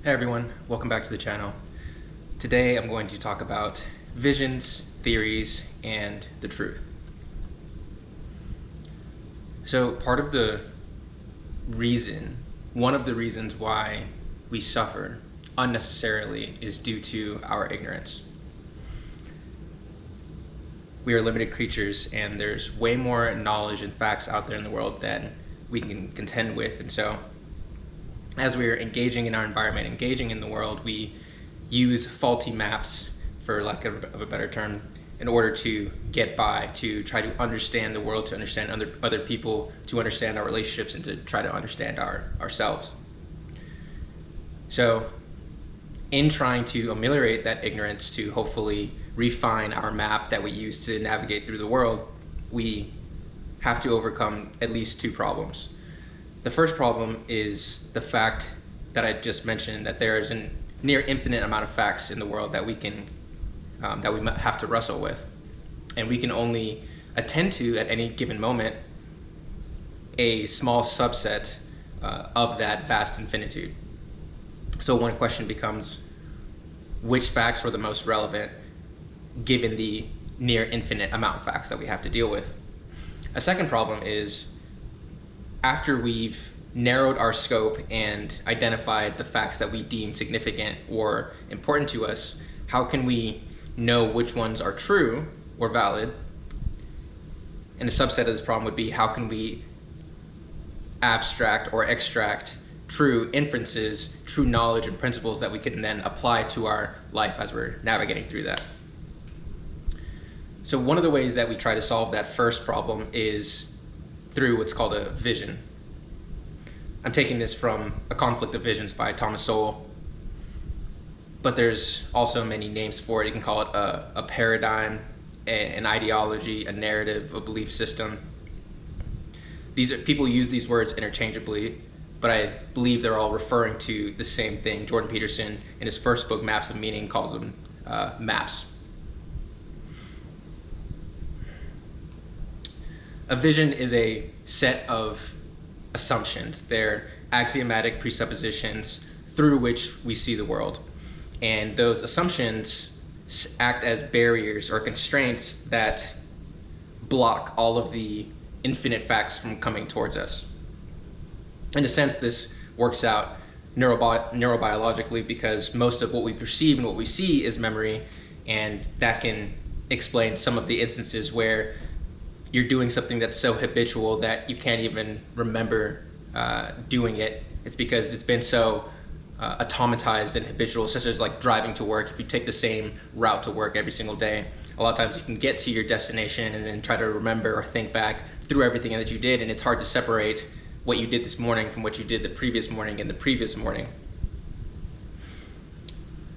Hey everyone, welcome back to the channel. Today I'm going to talk about visions, theories, and the truth. So one of the reasons why we suffer unnecessarily is due to our ignorance. We are limited creatures and there's way more knowledge and facts out there in the world than we can contend with, and so as we're engaging in our environment, engaging in the world, we use faulty maps, for lack of a better term, in order to get by, to try to understand the world, to understand other people, to understand our relationships, and to try to understand ourselves. So in trying to ameliorate that ignorance, to hopefully refine our map that we use to navigate through the world, we have to overcome at least two problems. The first problem is the fact that I just mentioned, that there is a near infinite amount of facts in the world that we have to wrestle with, and we can only attend to at any given moment a small subset of that vast infinitude. So one question becomes, which facts are the most relevant given the near infinite amount of facts that we have to deal with? A second problem is, after we've narrowed our scope and identified the facts that we deem significant or important to us, how can we know which ones are true or valid? And a subset of this problem would be, how can we abstract or extract true inferences, true knowledge and principles that we can then apply to our life as we're navigating through that? So one of the ways that we try to solve that first problem is through what's called a vision. I'm taking this from A Conflict of Visions by Thomas Sowell, but there's also many names for it. You can call it a paradigm, an ideology, a narrative, a belief system. People use these words interchangeably, but I believe they're all referring to the same thing. Jordan Peterson, in his first book, Maps of Meaning, calls them maps. A vision is a set of assumptions. They're axiomatic presuppositions through which we see the world. And those assumptions act as barriers or constraints that block all of the infinite facts from coming towards us. In a sense, this works out neurobiologically, because most of what we perceive and what we see is memory, and that can explain some of the instances where you're doing something that's so habitual that you can't even remember doing it. It's because it's been so automatized and habitual, such as like driving to work. If you take the same route to work every single day, a lot of times you can get to your destination and then try to remember or think back through everything that you did, and it's hard to separate what you did this morning from what you did the previous morning and the previous morning.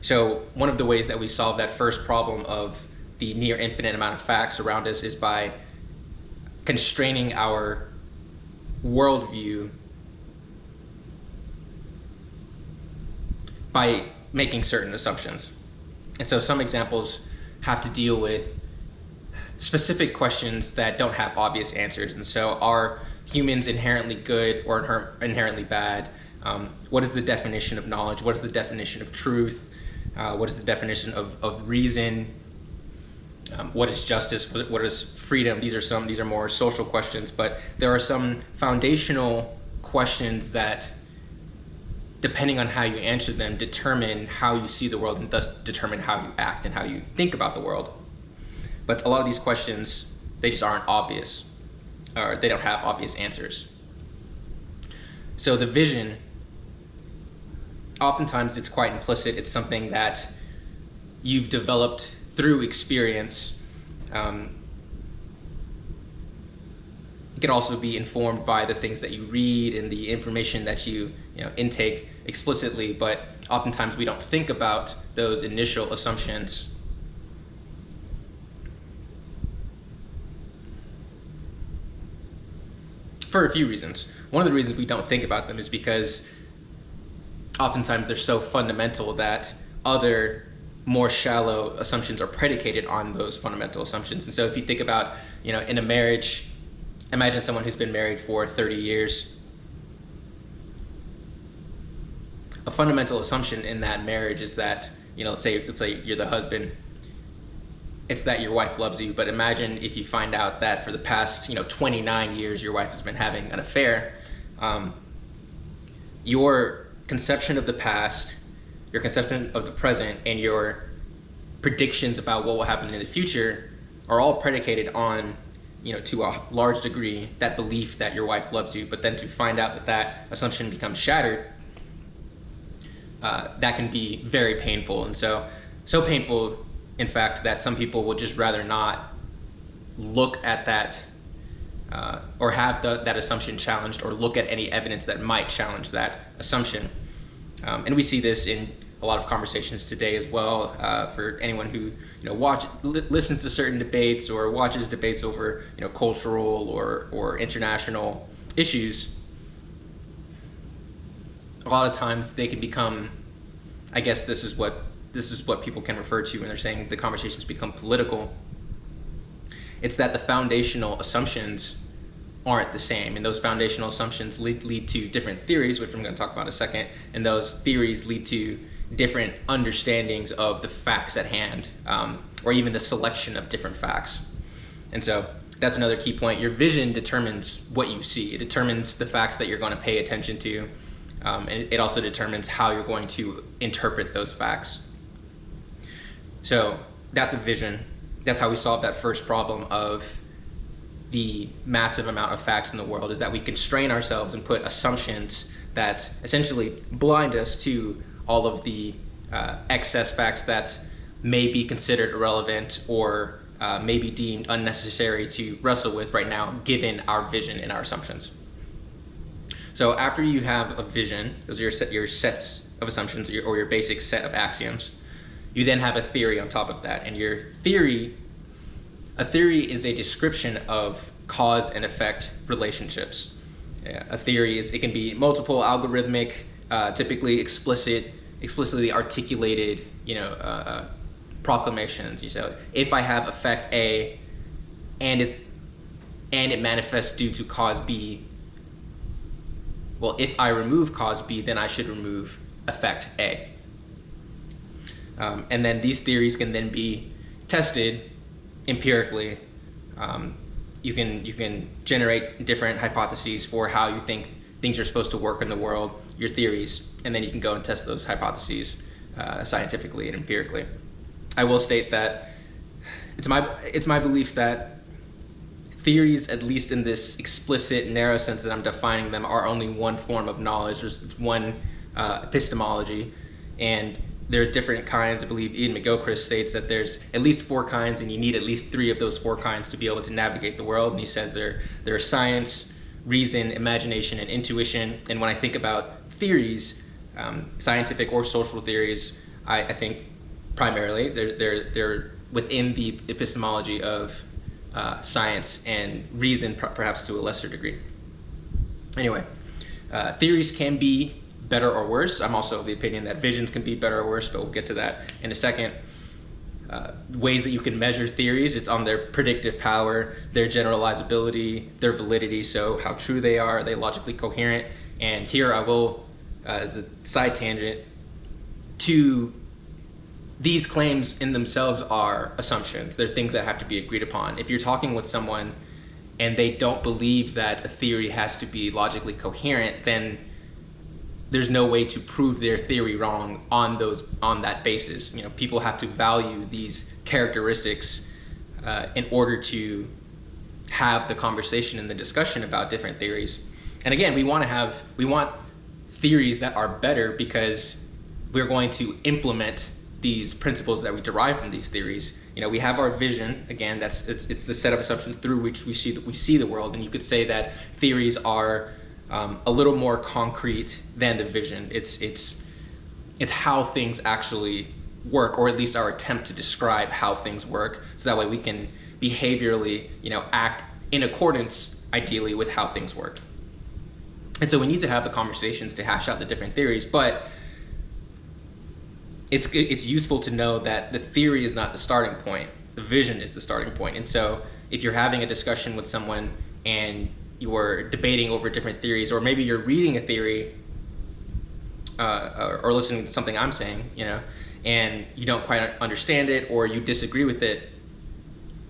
So one of the ways that we solve that first problem of the near infinite amount of facts around us is by constraining our worldview by making certain assumptions. And so some examples have to deal with specific questions that don't have obvious answers. And so, are humans inherently good or inherently bad? What is the definition of knowledge? What is the definition of truth? What is the definition of reason? What is justice? What is freedom? These are more social questions, but there are some foundational questions that, depending on how you answer them, determine how you see the world and thus determine how you act and how you think about the world. But a lot of these questions, they just aren't obvious, or they don't have obvious answers. So the vision, oftentimes it's quite implicit. It's something that you've developed through experience. It can also be informed by the things that you read and the information that you intake explicitly, but oftentimes we don't think about those initial assumptions. For a few reasons. One of the reasons we don't think about them is because oftentimes they're so fundamental that other more shallow assumptions are predicated on those fundamental assumptions. And so if you think about, in a marriage, imagine someone who's been married for 30 years. a fundamental assumption in that marriage is that, let's say you're the husband, it's that your wife loves you. But imagine if you find out that for the past 29 years your wife has been having an affair. Your conception of the past, your conception of the present, and your predictions about what will happen in the future are all predicated on, to a large degree, that belief that your wife loves you. But then to find out that assumption becomes shattered, that can be very painful. And so painful, in fact, that some people would just rather not look at that or have that assumption challenged, or look at any evidence that might challenge that assumption. And we see this in a lot of conversations today as well. For anyone who listens to certain debates or watches debates over cultural or international issues, a lot of times they can become, I guess this is what people can refer to when they're saying the conversations become political. It's that the foundational assumptions aren't the same, and those foundational assumptions lead to different theories, which I'm going to talk about in a second, and those theories lead to different understandings of the facts at hand, or even the selection of different facts. And so that's another key point. Your vision determines what you see. It determines the facts that you're going to pay attention to, and it also determines how you're going to interpret those facts. So that's a vision. That's how we solve that first problem of the massive amount of facts in the world, is that we constrain ourselves and put assumptions that essentially blind us to all of the excess facts that may be considered irrelevant or may be deemed unnecessary to wrestle with right now, given our vision and our assumptions. So after you have a vision, those are your sets of assumptions, or your basic set of axioms, you then have a theory on top of that. And a theory is a description of cause and effect relationships. A theory it can be multiple, algorithmic, typically explicitly articulated, proclamations. So if I have effect A and it manifests due to cause B, well, if I remove cause B, then I should remove effect A. And then these theories can then be tested empirically. You can generate different hypotheses for how you think things are supposed to work in the world, your theories, and then you can go and test those hypotheses scientifically and empirically. I will state that it's my belief that theories, at least in this explicit, narrow sense that I'm defining them, are only one form of knowledge. There's one epistemology, and there are different kinds. I believe Ian McGilchrist states that there's at least 4 kinds, and you need at least 3 of those 4 kinds to be able to navigate the world. And he says there are science, reason, imagination, and intuition. And when I think about theories, scientific or social theories, I think primarily they're within the epistemology of science and reason, perhaps to a lesser degree. Anyway, theories can be better or worse. I'm also of the opinion that visions can be better or worse, but we'll get to that in a second. Ways that you can measure theories, it's on their predictive power, their generalizability, their validity, so how true they are they logically coherent? And here I will, as a side tangent, these claims in themselves are assumptions. They're things that have to be agreed upon. If you're talking with someone and they don't believe that a theory has to be logically coherent, then there's no way to prove their theory wrong on that basis. People have to value these characteristics in order to have the conversation and the discussion about different theories. And again, we want theories that are better because we're going to implement these principles that we derive from these theories. We have our vision. Again, it's the set of assumptions through which we see the world. And you could say that theories are a little more concrete than the vision. It's how things actually work, or at least our attempt to describe how things work, so that way we can behaviorally, act in accordance, ideally, with how things work. And so we need to have the conversations to hash out the different theories, but it's useful to know that the theory is not the starting point. The vision is the starting point. And so if you're having a discussion with someone and you're debating over different theories, or maybe you're reading a theory or listening to something I'm saying, and you don't quite understand it or you disagree with it,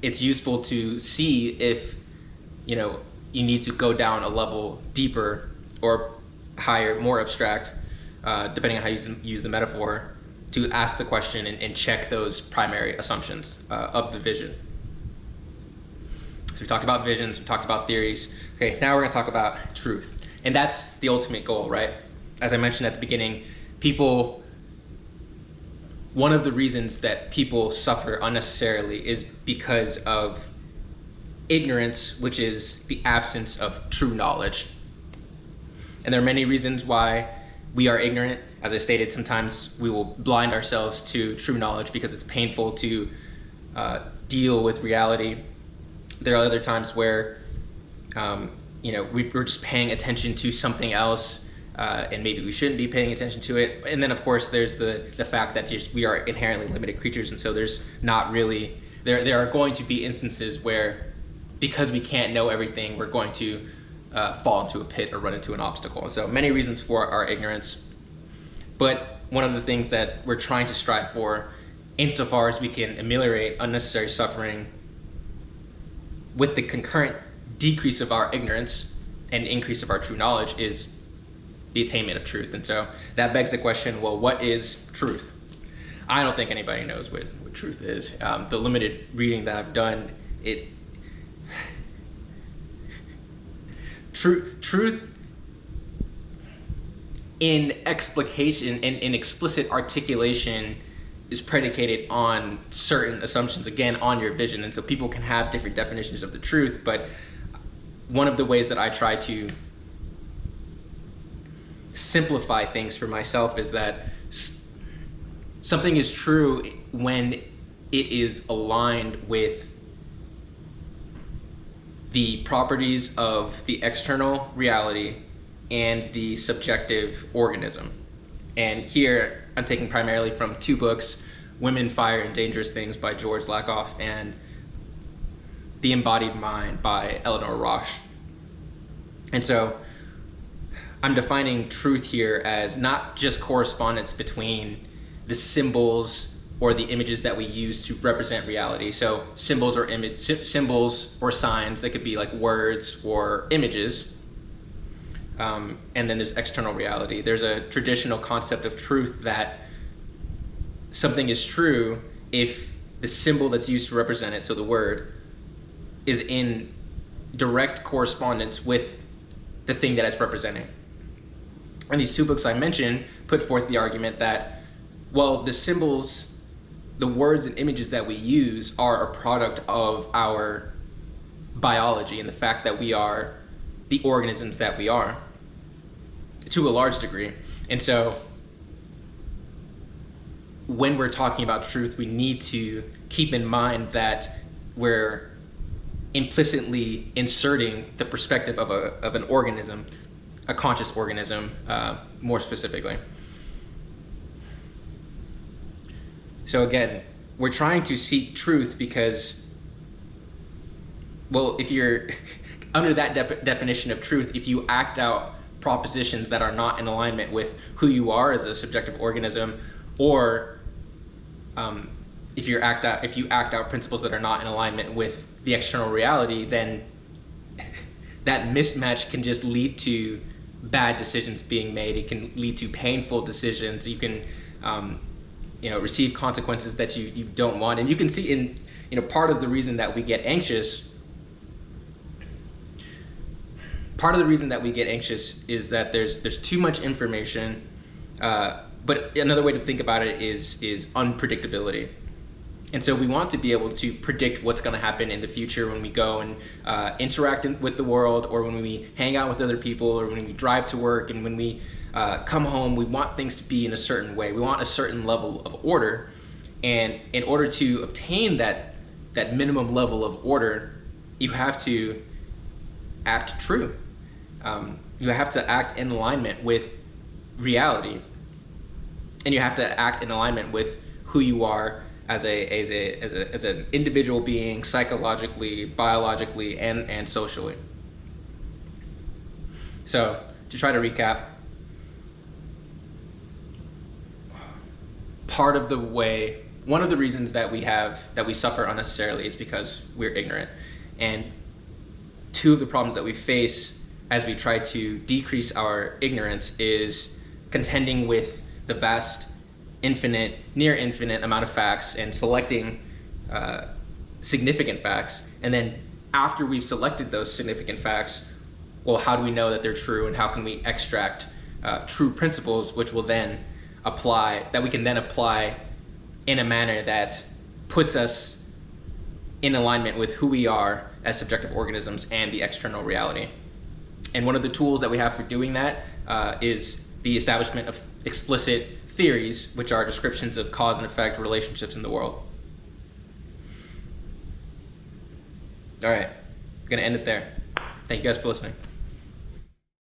it's useful to see if, you need to go down a level deeper or higher, more abstract, depending on how you use the metaphor, to ask the question and check those primary assumptions of the vision. So we talked about visions, we talked about theories. Okay, now we're going to talk about truth. And that's the ultimate goal, right? As I mentioned at the beginning, one of the reasons that people suffer unnecessarily is because of ignorance, which is the absence of true knowledge. And there are many reasons why we are ignorant. As I stated, sometimes we will blind ourselves to true knowledge because it's painful to deal with reality. There are other times where we're just paying attention to something else, and maybe we shouldn't be paying attention to it. And then, of course, there's the fact that we are inherently limited creatures, and so there's not really there are going to be instances where, because we can't know everything, we're going to fall into a pit or run into an obstacle. And so many reasons for our ignorance. But one of the things that we're trying to strive for, insofar as we can ameliorate unnecessary suffering with the concurrent decrease of our ignorance and increase of our true knowledge, is the attainment of truth. And so that begs the question, well, what is truth? I don't think anybody knows what truth is. The limited reading that I've done, truth in explication, in explicit articulation, is predicated on certain assumptions, again, on your vision. And so people can have different definitions of the truth, but one of the ways that I try to simplify things for myself is that something is true when it is aligned with the properties of the external reality and the subjective organism. And here I'm taking primarily from two books, Women, Fire, and Dangerous Things by George Lakoff and The Embodied Mind by Eleanor Rosch. And so I'm defining truth here as not just correspondence between the symbols or the images that we use to represent reality. So symbols or signs that could be like words or images. And then there's external reality. There's a traditional concept of truth that something is true if the symbol that's used to represent it, so the word, is in direct correspondence with the thing that it's representing. And these two books I mentioned put forth the argument that, well, the symbols, the words and images that we use are a product of our biology and the fact that we are the organisms that we are, to a large degree. And so when we're talking about truth, we need to keep in mind that we're implicitly inserting the perspective of an organism, a conscious organism, more specifically. So again, we're trying to seek truth because, well, if you're under that definition of truth, if you act out propositions that are not in alignment with who you are as a subjective organism, or if you act out principles that are not in alignment with the external reality, then that mismatch can just lead to bad decisions being made. It can lead to painful decisions. You can receive consequences that you don't want. And you can see in part of the reason that we get anxious. Part of the reason that we get anxious is that there's too much information. But another way to think about it is unpredictability. And so we want to be able to predict what's going to happen in the future when we go and interact with the world, or when we hang out with other people, or when we drive to work, and when we come home. We want things to be in a certain way. We want a certain level of order. And in order to obtain that minimum level of order, you have to act true. You have to act in alignment with reality. And you have to act in alignment with who you are as an individual being, psychologically, biologically, and socially. So to try to recap, part of the way, one of the reasons that we suffer unnecessarily is because we're ignorant. And two of the problems that we face as we try to decrease our ignorance is contending with the vast, infinite, near infinite amount of facts and selecting significant facts. And then after we've selected those significant facts, well, how do we know that they're true, and how can we extract true principles which will then we can then apply in a manner that puts us in alignment with who we are as subjective organisms and the external reality. And one of the tools that we have for doing that is the establishment of explicit theories, which are descriptions of cause and effect relationships in the world. All right, I'm gonna end it there. Thank you guys for listening.